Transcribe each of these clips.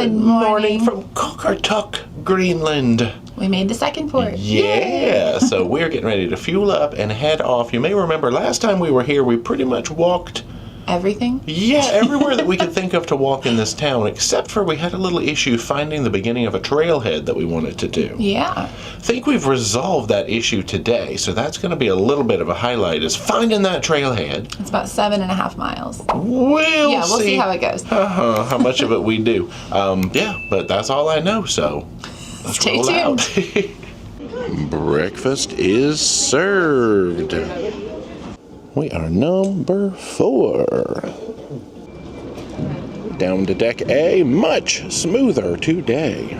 Good morning from Qaqortoq, Greenland. We made the second port. Yeah, so we're getting ready to fuel up and head off. You may remember last time we were here, we pretty much walked everything? Yeah, everywhere that we could think of to walk in this town, except for we had a little issue finding the beginning of a trailhead that we wanted to do. Yeah. I think we've resolved that issue today, so that's going to be a little bit of a highlight, is finding that trailhead. It's about 7.5 miles. We'll see how it goes. How much of it we do. Yeah, but that's all I know, so let's Stay roll tuned. out. Breakfast is served. We are number 4. Down to deck A, much smoother today.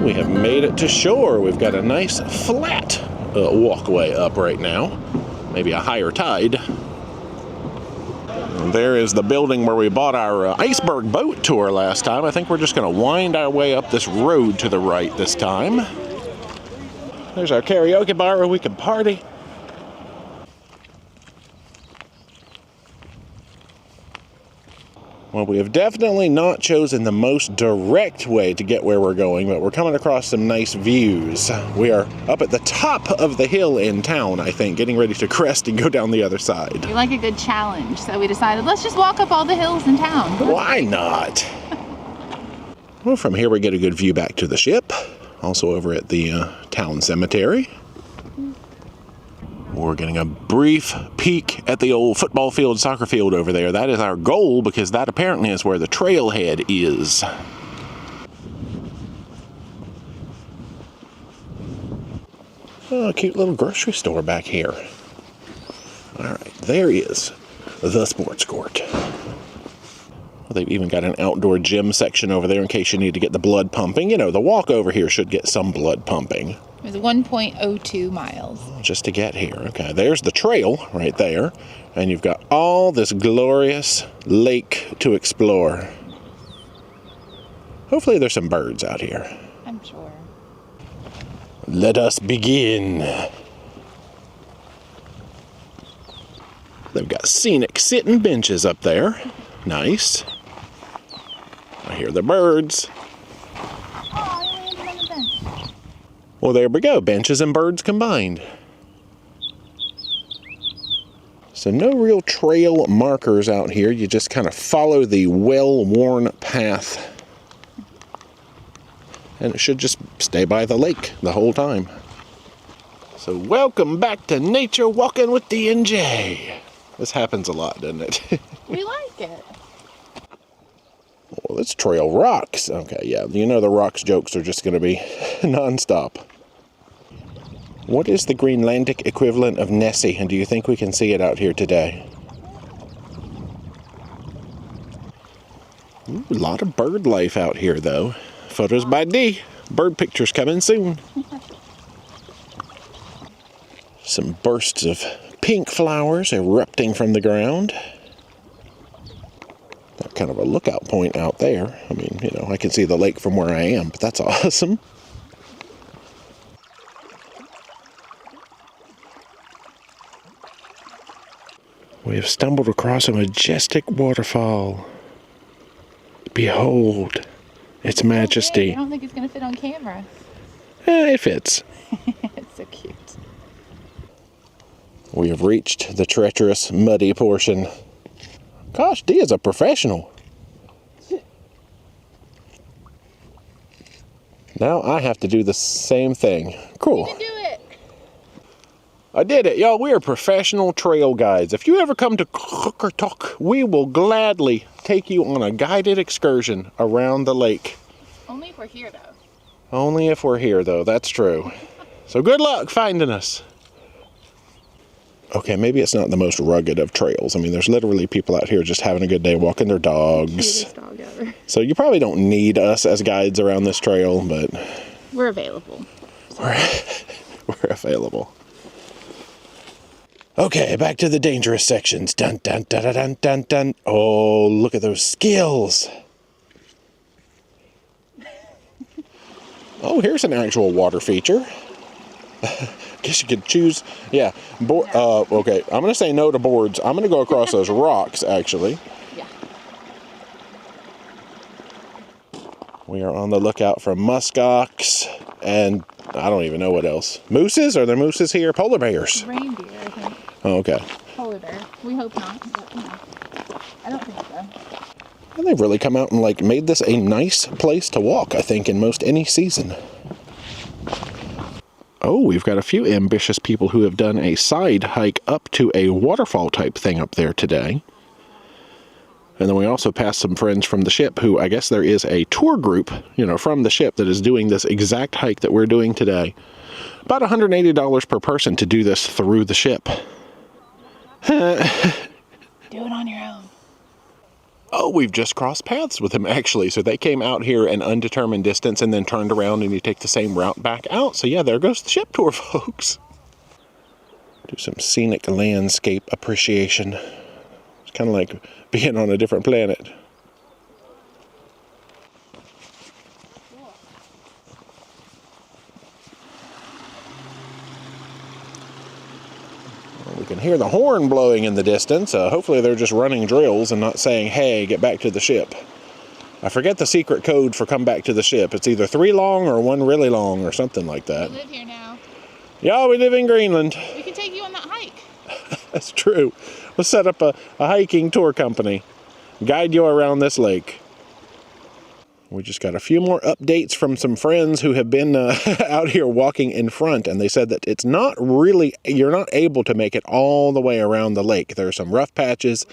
We have made it to shore. We've got a nice flat walkway up right now. Maybe a higher tide. And there is the building where we bought our iceberg boat tour last time. I think we're just going to wind our way up this road to the right this time. There's our karaoke bar where we can party. Well, we have definitely not chosen the most direct way to get where we're going, but we're coming across some nice views. We are up at the top of the hill in town, I think, getting ready to crest and go down the other side. We like a good challenge, so we decided let's just walk up all the hills in town. Why not? Well, from here we get a good view back to the ship, also over at the town cemetery. We're getting a brief peek at the old football field, soccer field over there. That is our goal because that apparently is where the trailhead is. Oh, a cute little grocery store back here. All right, there is the sports court. Well, they've even got an outdoor gym section over there in case you need to get the blood pumping. You know, the walk over here should get some blood pumping. It was 1.02 miles. Just to get here. Okay, there's the trail right there. And you've got all this glorious lake to explore. Hopefully there's some birds out here. I'm sure. Let us begin. They've got scenic sitting benches up there. Nice. I hear the birds. Well, there we go. Benches and birds combined. So no real trail markers out here. You just kind of follow the well-worn path. And it should just stay by the lake the whole time. So welcome back to Nature Walking with D&J. This happens a lot, doesn't it? We like it. Well, it's trail rocks. Okay, yeah. You know the rocks jokes are just going to be non-stop. What is the Greenlandic equivalent of Nessie, and do you think we can see it out here today? Ooh, a lot of bird life out here, though. Photos by D. Bird pictures coming soon. Some bursts of pink flowers erupting from the ground. Got kind of a lookout point out there. I mean, you know, I can see the lake from where I am, but that's awesome. We have stumbled across a majestic waterfall. Behold its majesty. I don't think it's going to fit on camera. It fits. It's so cute. We have reached the treacherous, muddy portion. Gosh, D is a professional. Now I have to do the same thing. Cool. You can do it. I did it, y'all. We are professional trail guides. If you ever come to Qaqortoq, we will gladly take you on a guided excursion around the lake. Only if we're here, though. Only if we're here, though. That's true. So good luck finding us. Okay, maybe it's not the most rugged of trails. I mean, there's literally people out here just having a good day walking their dogs. Cutest dog ever. So you probably don't need us as guides around this trail, but we're available. We're available. Okay, back to the dangerous sections. Dun, dun, dun, dun, dun, dun, dun. Oh, look at those skills. Oh, here's an actual water feature. Guess you could choose. Yeah. Okay, I'm going to say no to boards. I'm going to go across those rocks, actually. Yeah. We are on the lookout for muskox and I don't even know what else. Mooses? Are there mooses here? Polar bears. Reindeer, I think. Oh, okay. Polar bear. We hope not, but no. I don't think so. And they've really come out and like made this a nice place to walk, I think, in most any season. Oh, we've got a few ambitious people who have done a side hike up to a waterfall type thing up there today. And then we also passed some friends from the ship who, I guess there is a tour group, from the ship that is doing this exact hike that we're doing today. About $180 per person to do this through the ship. Do it on your own. Oh, we've just crossed paths with them, actually. So they came out here an undetermined distance and then turned around and you take the same route back out. So yeah, there goes the ship tour, folks. Do some scenic landscape appreciation. It's kind of like being on a different planet. We can hear the horn blowing in the distance. Hopefully they're just running drills and not saying, hey, get back to the ship. I forget the secret code for come back to the ship. It's either 3 long or 1 really long or something like that. We live here now. Yeah, we live in Greenland. We can take you on that hike. That's true. Let's set up a hiking tour company. Guide you around this lake. We just got a few more updates from some friends who have been out here walking in front, and they said that it's not really, you're not able to make it all the way around the lake. There are some rough patches,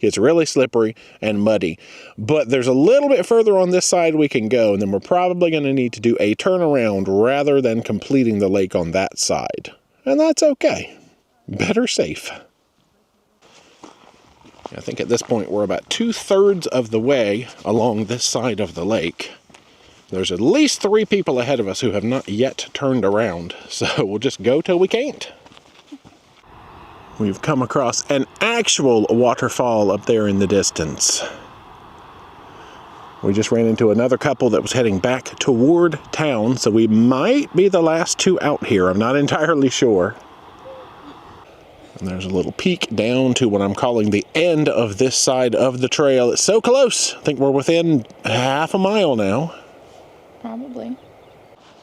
it's really slippery and muddy, but there's a little bit further on this side we can go, and then we're probably going to need to do a turnaround rather than completing the lake on that side. And that's okay. Better safe. I think at this point we're about 2/3 of the way along this side of the lake. There's at least 3 people ahead of us who have not yet turned around, so we'll just go till we can't. We've come across an actual waterfall up there in the distance. We just ran into another couple that was heading back toward town, so we might be the last 2 out here. I'm not entirely sure. And there's a little peek down to what I'm calling the end of this side of the trail. It's so close. I think we're within half a mile now. Probably.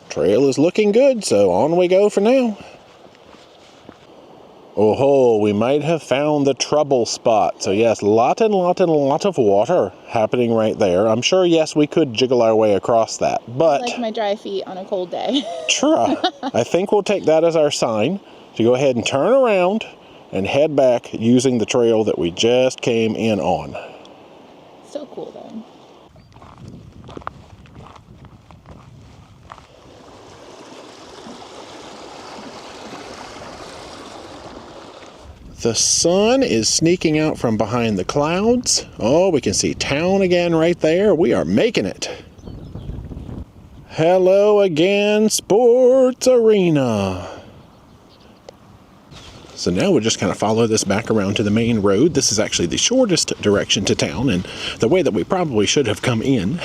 Trail is looking good, so on we go for now. Oh, we might have found the trouble spot. So yes, lot of water happening right there. I'm sure, yes, we could jiggle our way across that, but... Like my dry feet on a cold day. Try. I think we'll take that as our sign to go ahead and turn around and head back using the trail that we just came in on. So cool, though. The sun is sneaking out from behind the clouds. Oh, we can see town again right there. We are making it. Hello again, Sports Arena. So now we'll just kind of follow this back around to the main road. This is actually the shortest direction to town and the way that we probably should have come in.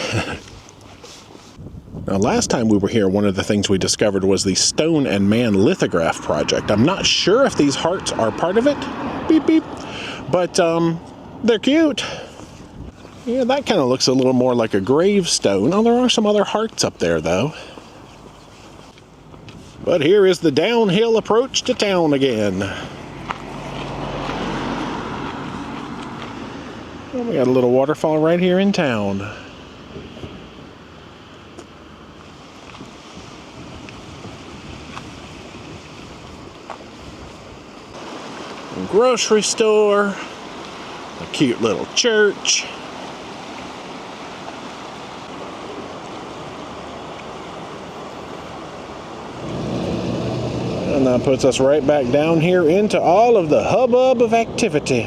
Now, last time we were here, one of the things we discovered was the Stone and Man lithograph project. I'm not sure if these hearts are part of it. Beep, beep. But they're cute. Yeah, that kind of looks a little more like a gravestone. Oh, there are some other hearts up there, though. But here is the downhill approach to town again. Well, we got a little waterfall right here in town. A grocery store, a cute little church. And that puts us right back down here into all of the hubbub of activity.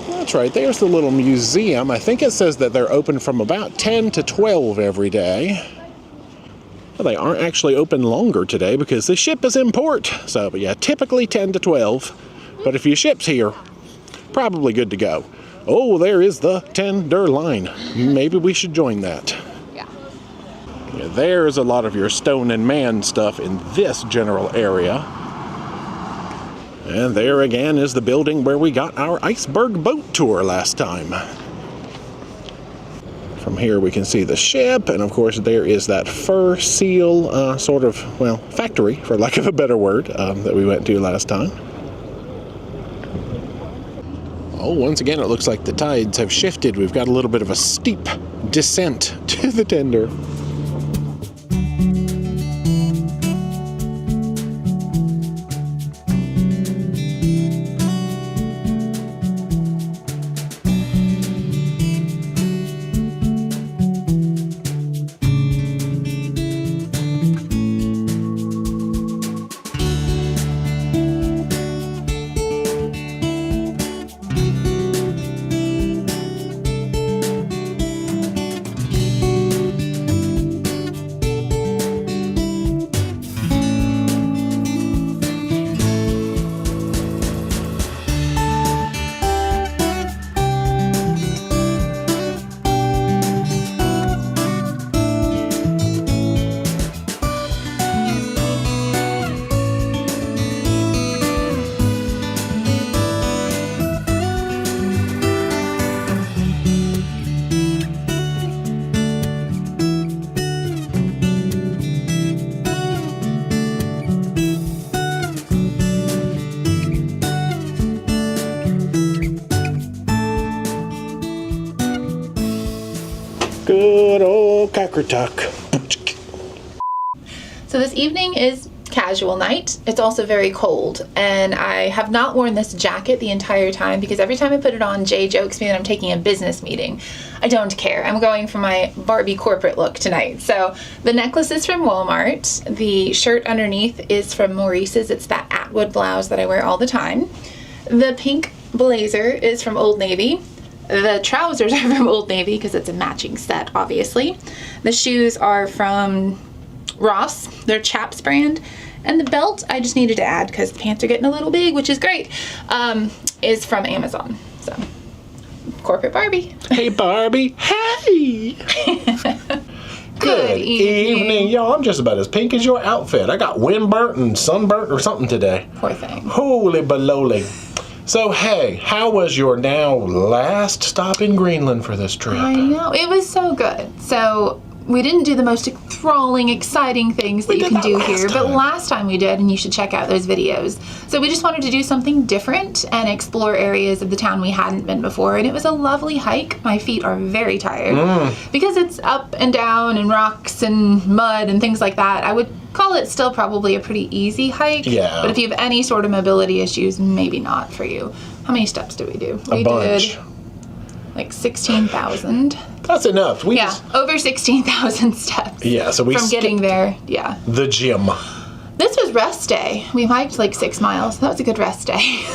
That's right, there's the little museum. I think it says that they're open from about 10 to 12 every day. Well, they aren't actually open longer today because the ship is in port. So, but yeah, typically 10 to 12. But if your ship's here, probably good to go. Oh, there is the Tenderloin. Maybe we should join that. Yeah. Yeah, there's a lot of your Stone and Man stuff in this general area. And there again is the building where we got our iceberg boat tour last time. From here we can see the ship, and of course there is that fur seal sort of, well, factory, for lack of a better word, that we went to last time. Oh, once again, it looks like the tides have shifted. We've got a little bit of a steep descent to the tender. Good old Qaqortoq. So this evening is casual night. It's also very cold, and I have not worn this jacket the entire time because every time I put it on, Jay jokes me that I'm taking a business meeting. I don't care. I'm going for my Barbie corporate look tonight. So the necklace is from Walmart. The shirt underneath is from Maurice's. It's that Atwood blouse that I wear all the time. The pink blazer is from Old Navy. The trousers are from Old Navy because it's a matching set, obviously. The shoes are from Ross, their Chaps brand. And the belt, I just needed to add because the pants are getting a little big, which is great, is from Amazon. So, corporate Barbie. Hey, Barbie. Hey! Good evening, y'all. I'm just about as pink as your outfit. I got windburnt and sunburnt or something today. Poor thing. Holy baloney. So, hey, how was your now last stop in Greenland for this trip? I know. It was so good. So, we didn't do the most enthralling, exciting things that you can do here, but last time we did, and you should check out those videos. So we just wanted to do something different and explore areas of the town we hadn't been before, and it was a lovely hike. My feet are very tired because it's up and down and rocks and mud and things like that. I would call it still probably a pretty easy hike, but if you have any sort of mobility issues, maybe not for you. How many steps did we do? A bunch. Did like 16,000. That's enough. Over 16,000 steps. Yeah, so we from getting there. Yeah. The gym. This was rest day. We hiked like 6 miles. That was a good rest day.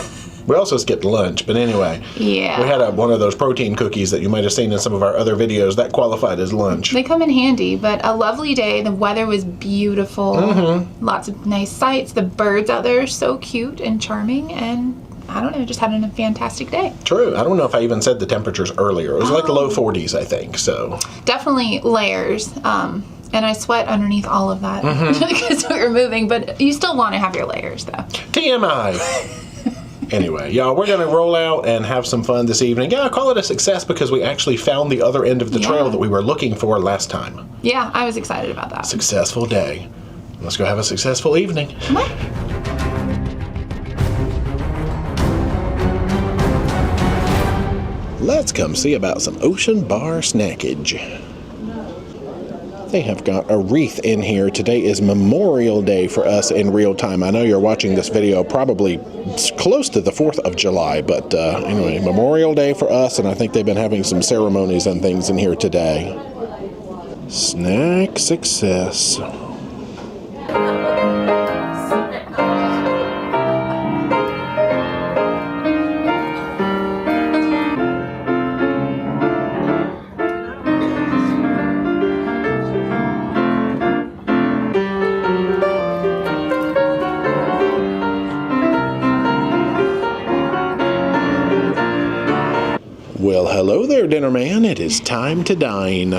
We also skipped lunch, but anyway. Yeah. We had one of those protein cookies that you might have seen in some of our other videos. That qualified as lunch. They come in handy, but a lovely day. The weather was beautiful. Lots of nice sights. The birds out there are so cute and charming, and I don't know, just having a fantastic day. True. I don't know if I even said the temperatures earlier. It was like the low 40s, I think, so. Definitely layers. And I sweat underneath all of that because we were moving, but you still want to have your layers, though. TMI. Anyway, y'all, we're going to roll out and have some fun this evening. Yeah, I call it a success because we actually found the other end of the trail that we were looking for last time. Yeah, I was excited about that. Successful day. Let's go have a successful evening. Come on. Let's come see about some ocean bar snackage. They have got a wreath in here. Today is Memorial Day for us in real time. I know you're watching this video probably close to the 4th of July, but anyway, Memorial Day for us, and I think they've been having some ceremonies and things in here today. Snack success. Well, hello there, dinner man. It is time to dine.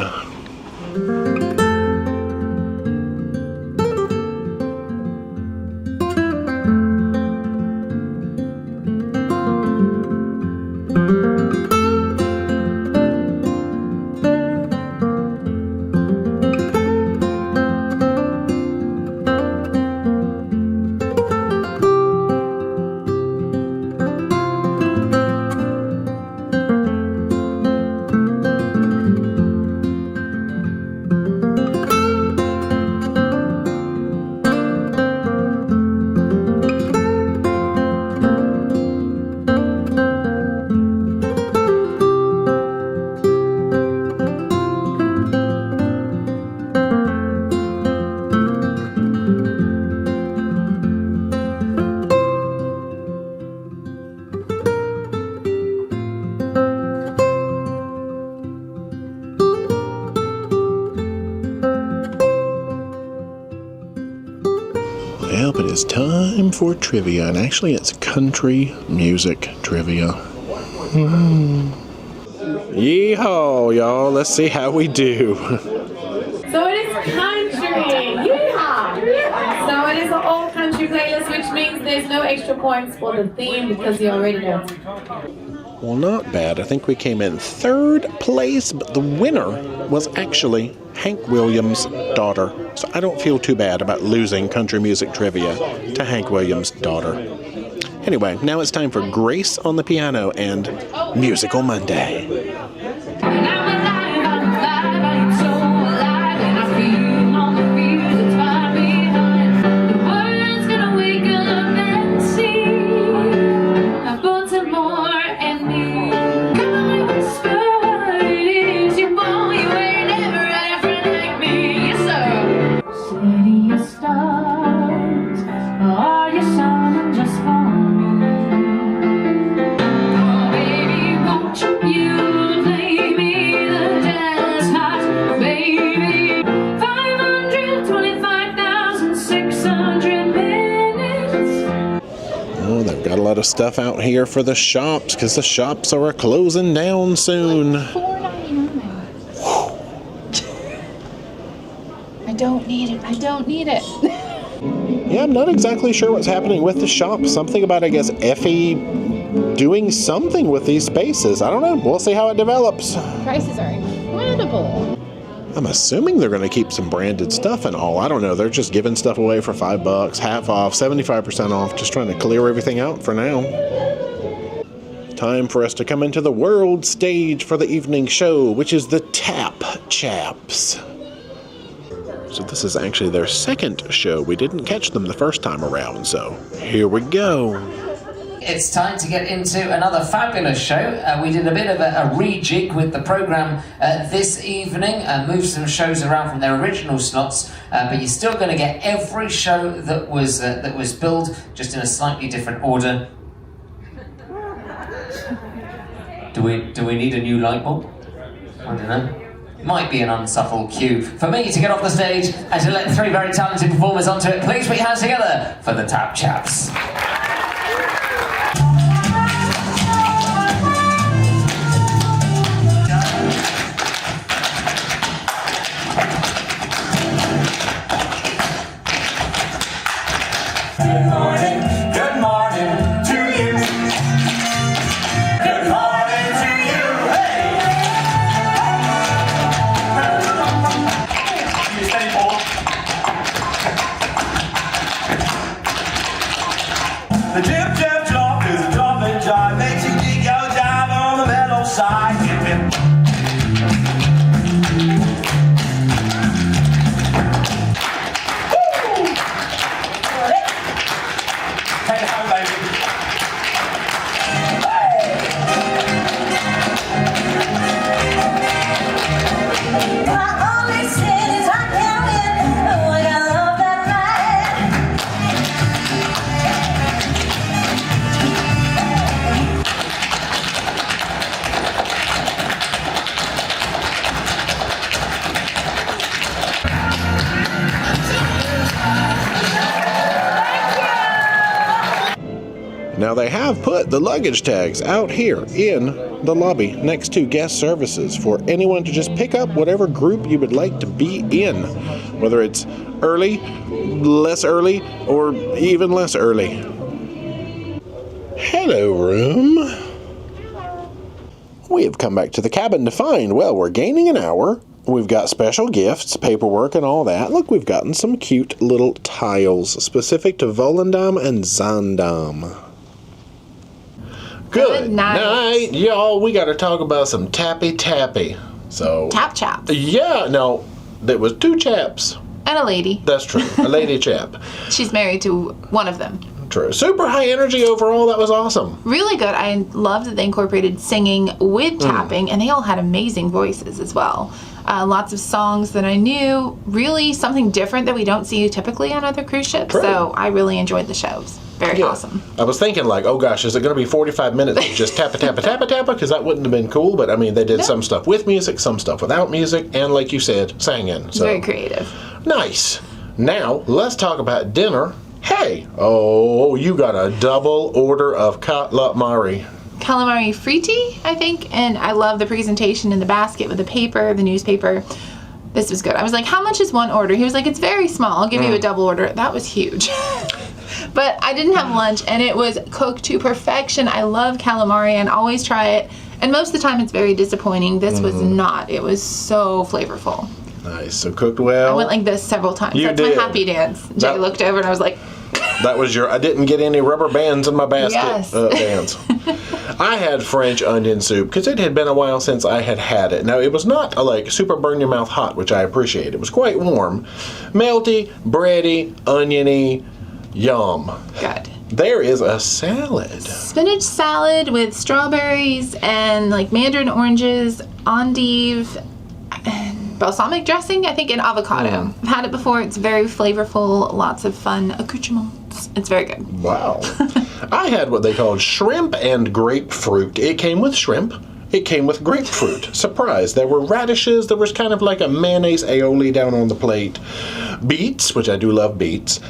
Well, it is time for trivia, and actually it's country music trivia. Yeehaw, y'all. Let's see how we do. So it is country. Yeehaw! So it is an all country playlist, which means there's no extra points for the theme because you already know. Well, not bad. I think we came in third place, but the winner was actually Hank Williams' daughter. So I don't feel too bad about losing country music trivia to Hank Williams' daughter. Anyway, now it's time for Grace on the piano and Musical Monday. Of stuff out here for the shops because the shops are closing down soon. Like $4.99. I don't need it. I don't need it. Yeah, I'm not exactly sure what's happening with the shop. Something about, I guess, Effie doing something with these spaces. I don't know. We'll see how it develops. Prices are incredible. I'm assuming they're going to keep some branded stuff and all. I don't know. They're just giving stuff away for $5, half off, 75% off, just trying to clear everything out for now. Time for us to come into the world stage for the evening show, which is the Tap Chaps. So this is actually their second show. We didn't catch them the first time around, so here we go. It's time to get into another fabulous show. We did a bit of a rejig with the programme this evening, moved some shows around from their original slots, but you're still going to get every show that was billed, just in a slightly different order. Do we need a new light bulb? I don't know. Might be an unsubtle cue for me to get off the stage and to let three very talented performers onto it. Please put your hands together for the Tap Chaps. The Jip Jip Jump is a jump and jive, makes you dig your jive on the mellow side. Woo! Hey, how baby? My only sin is I can't win. Oh, I gotta love that Now they have put put the luggage tags out here in the lobby next to guest services for anyone to just pick up whatever group you would like to be in, whether it's early, less early, or even less early. Hello, room. We have come back to the cabin to find, well, we're gaining an hour. We've got special gifts, paperwork, and all that. Look, we've gotten some cute little tiles specific to Volendam and Zaandam. Good night, y'all. We got to talk about some tappy. So Tap Chaps. Yeah, no, there was 2 chaps. And a lady. That's true. A lady chap. She's married to one of them. True. Super high energy overall. That was awesome. Really good. I loved that they incorporated singing with tapping, and they all had amazing voices as well. Lots of songs that I knew. Really something different that we don't see typically on other cruise ships. True. So I really enjoyed the shows. Very awesome. I was thinking like, oh gosh, is it going to be 45 minutes of just tappa? Because that wouldn't have been cool. But I mean, they did some stuff with music, some stuff without music, and like you said, singing. So very creative. Nice. Now let's talk about dinner. Hey, oh, you got a double order of calamari. Calamari fritti, I think, and I love the presentation in the basket with the paper, the newspaper. This was good. I was like, how much is one order? He was like, it's very small. I'll give you a double order. That was huge. But I didn't have lunch, and it was cooked to perfection. I love calamari and always try it. And most of the time, it's very disappointing. This was not. It was so flavorful. Nice. So cooked well. I went like this several times. You That's did. my happy dance. Jay looked over, and I was like... That was your, I didn't get any rubber bands in my basket dance. I had French onion soup because it had been a while since I had had it. Now, it was not like super burn your mouth hot, which I appreciate. It was quite warm. Melty, bready, oniony, yum. Good. There is a salad. Spinach salad with strawberries and like mandarin oranges, endive, and balsamic dressing, I think, and avocado. I've had it before. It's very flavorful. Lots of fun accoutrements. It's very good. Wow. I had what they called shrimp and grapefruit. It came with shrimp. It came with grapefruit. Surprise. There were radishes. There was kind of like a mayonnaise aioli down on the plate. Beets, which I do love beets.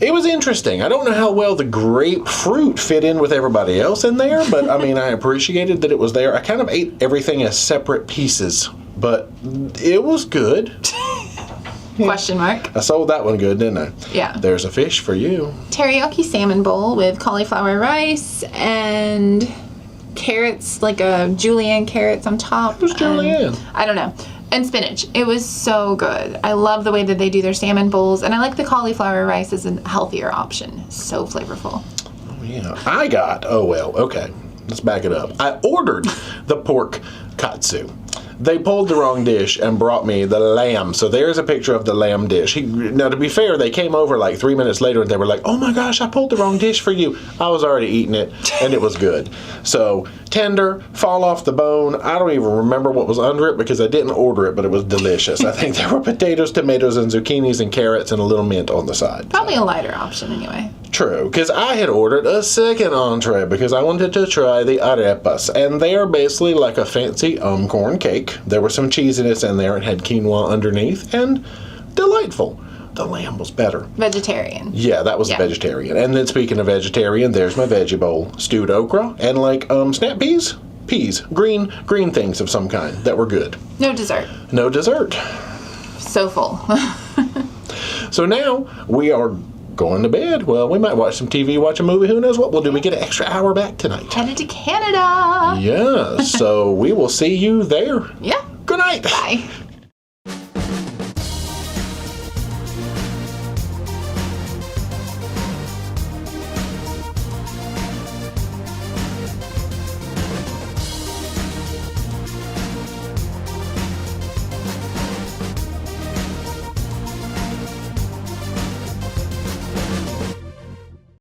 It was interesting. I don't know how well the grapefruit fit in with everybody else in there, but I mean, I appreciated that it was there. I kind of ate everything as separate pieces, but it was good. Question mark. I sold that one good, didn't I? Yeah. There's a fish for you. Teriyaki salmon bowl with cauliflower rice and carrots, like a julienne carrots on top. Who's Julianne? I don't know. And spinach. It was so good. I love the way that they do their salmon bowls, and I like the cauliflower rice as a healthier option. So flavorful. Oh, yeah. I got, oh well, okay. Let's back it up. I ordered the pork katsu. They pulled the wrong dish and brought me the lamb. So there's a picture of the lamb dish. Now, to be fair, they came over like 3 minutes later and they were like, oh my gosh, I pulled the wrong dish for you. I was already eating it and it was good. So tender, fall off the bone. I don't even remember what was under it because I didn't order it, but it was delicious. I think there were potatoes, tomatoes, and zucchinis and carrots and a little mint on the side. Probably a lighter option anyway. True, because I had ordered a second entree because I wanted to try the arepas, and they are basically like a fancy corn cake. There was some cheesiness in there and had quinoa underneath, and delightful. The lamb was better. Vegetarian. Yeah, that was a vegetarian. And then speaking of vegetarian, there's my veggie bowl. Stewed okra and like snap peas? Peas. Green things of some kind that were good. No dessert. No dessert. So full. So now we are going to bed. Well, we might watch some TV, watch a movie. Who knows what we'll do? We get an extra hour back tonight. Headed to Canada. Yeah, so we will see you there. Yeah. Good night. Bye.